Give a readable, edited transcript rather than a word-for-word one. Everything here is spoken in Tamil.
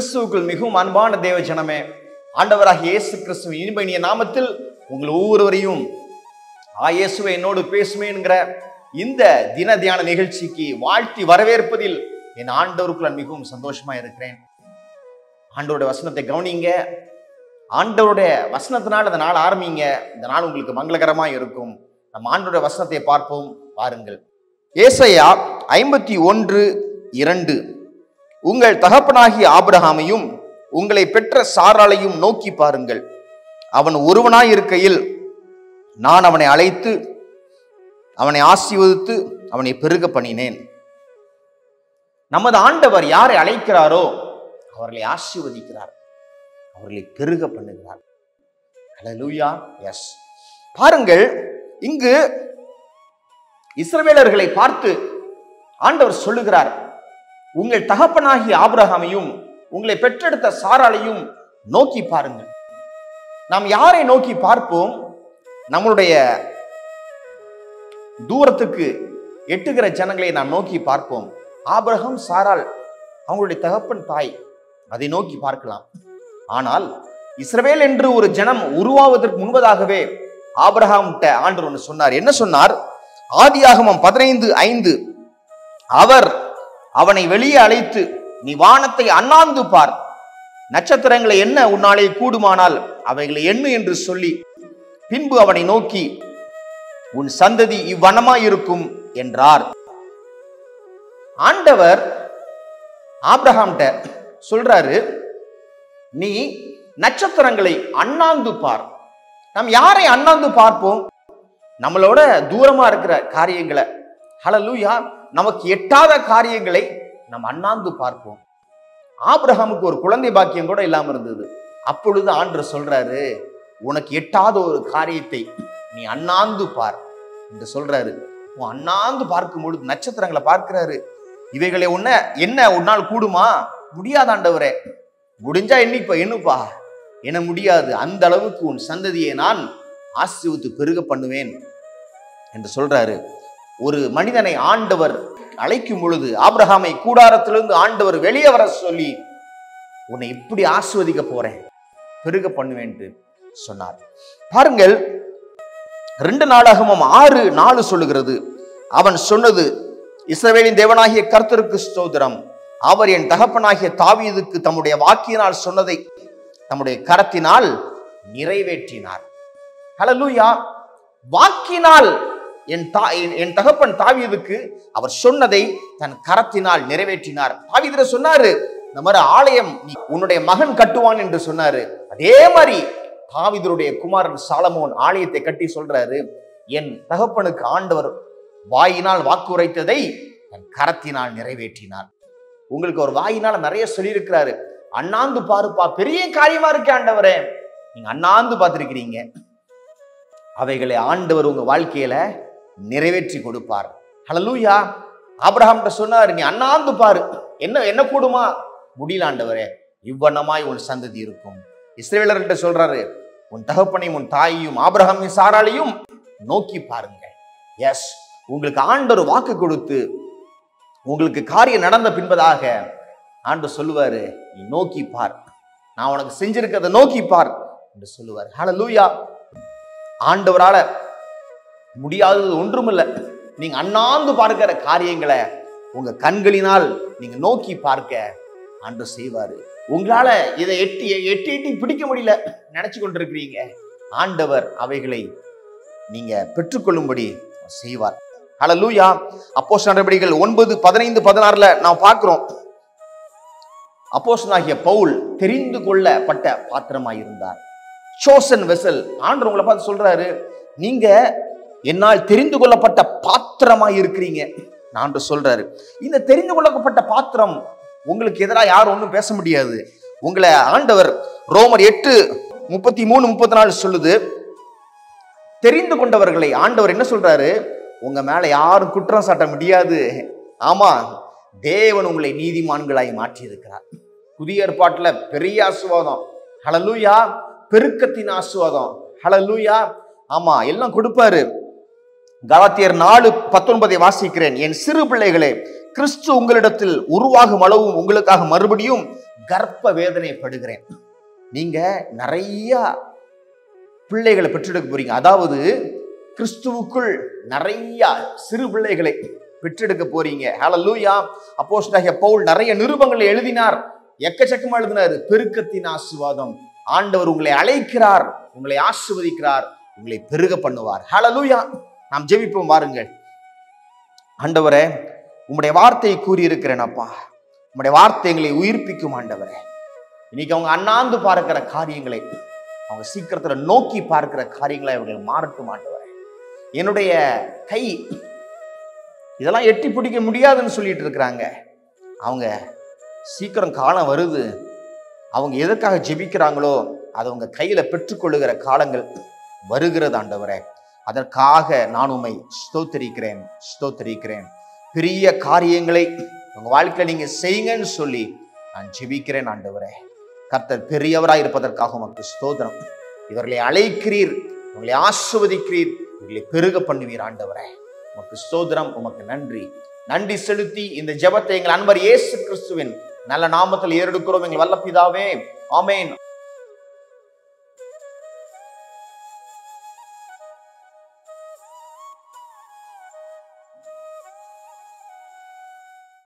கிறிஸ்துவுக்குள் மிகவும் அன்பான தேவ ஜனமே, ஆண்டவராகிய இயேசு கிறிஸ்துவின் இனிமையிய நாமத்தில் உங்கள் ஒவ்வொருவரையும் இயேசுவே என்னோடு பேசுமே என்கிற இந்த தின தியான நிகழ்ச்சிக்கு வாழ்த்தி வரவேற்பதில் என் ஆண்டவருக்குள்ள மிகவும் சந்தோஷமா இருக்கிறேன். ஆண்டவருடைய வசனத்தை கவனிங்க. ஆண்டவருடைய வசனத்தினால் இந்த நாள் ஆரம்பிங்க. இந்த நாள் உங்களுக்கு மங்களகரமா இருக்கும். நம்ம ஆண்டவருடைய வசனத்தை பார்ப்போம். பாருங்கள், ஏசாயா 51:2. உங்கள் தகப்பனாகிய ஆபிரகாமையும் உங்களை பெற்ற சாராளையும் நோக்கி பாருங்கள். அவன் ஒருவனாய் இருக்கையில் நான் அவனை அழைத்து அவனை ஆசீர்வதித்து அவனை பெருக பண்ணினேன். நமது ஆண்டவர் யாரை அழைக்கிறாரோ அவர்களை ஆசீர்வதிக்கிறார், அவர்களை பெருக பண்ணுகிறார். ஹல்லேலூயா. எஸ், பாருங்கள், இங்கு இஸ்ரவேலர்களை பார்த்து ஆண்டவர் சொல்லுகிறார், உங்கள் தகப்பனாகிய ஆபிரகாமையும் உங்களை பெற்றெடுத்த சாராளையும் நோக்கி பாருங்கள். நாம் யாரை நோக்கி பார்ப்போம்? நம்மளுடைய தூரத்துக்கு எட்டுகிற ஜனங்களை நாம் நோக்கி பார்ப்போம். ஆபிரகாம், சாராள், அவங்களுடைய தகப்பன் தாய், அதை நோக்கி பார்க்கலாம். ஆனால் இஸ்ரவேல் என்று ஒரு ஜனம் உருவாவதற்கு முன்பதாகவே ஆபிரகாம் ஆண்டவர் ஒன்று சொன்னார். என்ன சொன்னார்? ஆதியாகமம் 15:5, அவர் அவனை வெளியே அழைத்து, நீ வானத்தை அண்ணாந்து பார், நட்சத்திரங்களை என்ன உன்னாலே கூடுமானால் அவைகளை எண்ணு என்று சொல்லி, பின்பு அவனை நோக்கி, உன் சந்ததி இவ்வனமாயிருக்கும் என்றார். ஆண்டவர் ஆபிரகாம்கிட்ட சொல்றாரு, நீ நட்சத்திரங்களை அண்ணாந்து பார். நாம் யாரை அண்ணாந்து பார்ப்போம்? நம்மளோட தூரமா இருக்கிற காரியங்களை, ஹல்லேலூயா, நமக்கு எட்டாத காரியங்களை நம்ம அண்ணாந்து பார்ப்போம். ஆபிரகாமுக்கு ஒரு குழந்தை பாக்கியம் கூட இல்லாம இருந்தது. அப்பொழுது ஆண்டவர் சொல்றாரு, உனக்கு எட்டாத ஒரு காரியத்தை நீ அண்ணாந்து பார் என்று சொல்றாரு. அண்ணாந்து பார்க்கும் பொழுது நட்சத்திரங்களை பார்க்கிறாரு. இவைகளை என்ன உன்னால் கூடுமா? முடியாது ஆண்டவரே. முடிஞ்சா எண்ணுப்பா, என முடியாது. அந்த அளவுக்கு உன் சந்ததியை நான் ஆசீர்வதித்து பெருக பண்ணுவேன் என்று சொல்றாரு. ஒரு மனிதனை ஆண்டவர் அழைக்கும் பொழுது, ஆபிரகாமை கூடாரத்திலிருந்து ஆண்டவர் வெளியே வர சொல்லி, உன்னை இப்படி ஆசீர்வதிக்க போறேன், பெருக பண்ணுவேன் என்று சொன்னார். பாருங்கள், 2 நாளாகமம் 6:4 சொல்லுகிறது, அவன் சொன்னது, இஸ்ரவேலின் தேவனாகிய கர்த்தருக்கு ஸ்தோத்திரம், அவர் என் தகப்பனாகிய தாவீதுக்கு தம்முடைய வாக்கினால் சொன்னதை தம்முடைய கரத்தினால் நிறைவேற்றினார். ஹல்லேலூயா. வாக்கினால் என் தகப்பன் தாவீதுக்கு அவர் சொன்னதை தன் கரத்தினால் நிறைவேற்றினார். தாவீது சொன்னாரு, இந்த மாதிரி ஆலயம் உன்னுடைய மகன் கட்டுவான் என்று சொன்னாரு. அதே மாதிரி தாவீதுடைய குமாரன் சாலமோன் ஆலயத்தை கட்டி சொல்றாரு, என் தகப்பனுக்கு ஆண்டவர் வாயினால் வாக்குரைத்ததை தன் கரத்தினால் நிறைவேற்றினார். உங்களுக்கு ஒரு வாயினால நிறைய சொல்லியிருக்கிறாரு. அண்ணாந்து பாருப்பா, பெரிய காரியமா இருக்கு ஆண்டவரே, நீங்க அண்ணாந்து பார்த்திருக்கிறீங்க. அவைகளை ஆண்டவர் உங்க வாழ்க்கையில நிறைவேற்றி கொடுப்பார். ஹல்லேலூயா. ஆபிரகாம் சொன்னார், நீ அண்ணாந்து பாரு, என்ன கூடுமா? முடியல ஆண்டவரே, இவ்வண்ணமாய் உன் சந்ததி இருக்கும். இஸ்ரவேலர்கிட்ட சொல்றாரு, உன் தகப்பனையும் உன் தாயையும் ஆபிரகாமையும் சாராளையும் நோக்கி பாருங்க. எஸ், உங்களுக்கு ஆண்டவர் வாக்கு கொடுத்து உங்களுக்கு காரியம் நடந்த பின்பதாக ஆண்டவர் சொல்லுவாரு, நீ நோக்கி பார், நான் உனக்கு செஞ்சிருக்கிறத நோக்கி பார் என்று சொல்லுவார். ஹல்லேலூயா. ஆண்டவரால முடியாதது ஒன்றுமில்லை. நீங்க அண்ணாந்து பார்க்கிற காரியங்களை உங்க கண்களினால் நீங்க நோக்கி பார்க்க ஆண்டவர் செய்வாரு. உங்களால இதை எட்டி பிடிக்க முடியல நினைச்சு கொண்டிருக்கிறீங்க, ஆண்டவர் அவைகளை நீங்க பெற்றுக்கொள்ளும்படி செய்வார். ஹல்லேலூயா. அப்போஸ்தலர் நடவடிக்கைகள் 9:15-16 நாம் பார்க்கிறோம், அப்போஸ்தலனாகிய பவுல் தெரிந்து கொள்ளப்பட்ட பாத்திரமாயிருந்தார். Chosen vessel. ஆண்டவர் உங்களை பார்த்து சொல்றாரு, நீங்க என்னால் தெரிந்து கொள்ளப்பட்ட பாத்திரமாய் இருக்கிறீங்க. ஆண்டவர் சொல்றாரு, இந்த தெரிந்து கொள்ளப்பட்ட பாத்திரம் உங்களுக்கு எதிராக யாரும் ஒன்றும் பேச முடியாது. உங்களை ஆண்டவர் ரோமர் 8:33-34 சொல்லுது, தெரிந்து கொண்டவர்களை ஆண்டவர் என்ன சொல்றாரு, உங்க மேல யாரும் குற்றம் சாட்ட முடியாது. ஆமா, தேவன் உங்களை நீதிமான்களாய் மாற்றி இருக்கிறார். புதிய ஏற்பாட்டுல பெரிய ஆசீர்வாதம். ஹல்லேலூயா. பெருக்கத்தின் ஆசீர்வாதம். ஹல்லேலூயா. ஆமா, எல்லாம் கொடுப்பாரு. கலாத்தியர் 4:19 வாசிக்கிறேன். என் சிறு பிள்ளைகளே, கிறிஸ்து உங்களிடத்தில் உருவாகும் அளவும் உங்களுக்காக மறுபடியும் கர்ப்ப வேதனைப்படுகிறேன். நீங்க நிறைய பிள்ளைகளை பெற்றெடுக்க போறீங்க. அதாவது கிறிஸ்துவுக்குள் நிறைய சிறு பிள்ளைகளை பெற்றெடுக்க போறீங்க. ஹல்லேலூயா. அப்போஸ்தலனாகிய பவுல் நிறைய நிருபங்களை எழுதினார், எக்கச்சக்கமா எழுதினார். பெருக்கத்தின் ஆசீர்வாதம். ஆண்டவர் உங்களை அழைக்கிறார், உங்களை ஆசீர்வதிக்கிறார், உங்களை பெருக பண்ணுவார். ஹல்லேலூயா. நாம் ஜெபிப்போம் வாருங்கள். ஆண்டவரே, உம்முடைய வார்த்தையை கூறியிருக்கிறேன் அப்பா. உம்முடைய வார்த்தை எங்களை உயிர்ப்பிக்கும் ஆண்டவரே. இன்னைக்கு அவங்க அண்ணாந்து பார்க்கிற காரியங்களை, அவங்க சீக்கிரத்துல நோக்கி பார்க்கிற காரியங்களை அவர்கள் மாறட்டும் ஆண்டவரே. என்னுடைய கை இதெல்லாம் எட்டி பிடிக்க முடியாதுன்னு சொல்லிட்டு இருக்கிறாங்க. அவங்க சீக்கிரம் காலம் வருது, அவங்க எதற்காக ஜெபிக்கிறாங்களோ அதை அவங்க கையில பெற்றுக்கொள்ளுகிற காலங்கள் வருகிறது ஆண்டவரே. அதற்காக நான் உம்மை ஸ்தோத்திரிக்கிறேன். பெரிய காரியங்களை உங்க வாழ்க்கையில நீங்க செய்யுங்கன்னு சொல்லி நான் ஜெபிக்கிறேன் ஆண்டவரே. கர்த்தர் பெரியவராய் இருப்பதற்காக உமக்கு ஸ்தோத்திரம். இவர்களை அழைக்கிறீர், உங்களை ஆசீர்வதிக்கிறீர், இவர்களை பெருக பண்ணுவீர் ஆண்டவரே. உமக்கு ஸ்தோத்திரம், உமக்கு நன்றி செலுத்தி இந்த ஜெபத்தை எங்கள் அன்பர் இயேசு கிறிஸ்துவின் நல்ல நாமத்தில் ஏறெடுக்கிறோம் எங்கள் வல்ல பிதாவே. ஆமென்.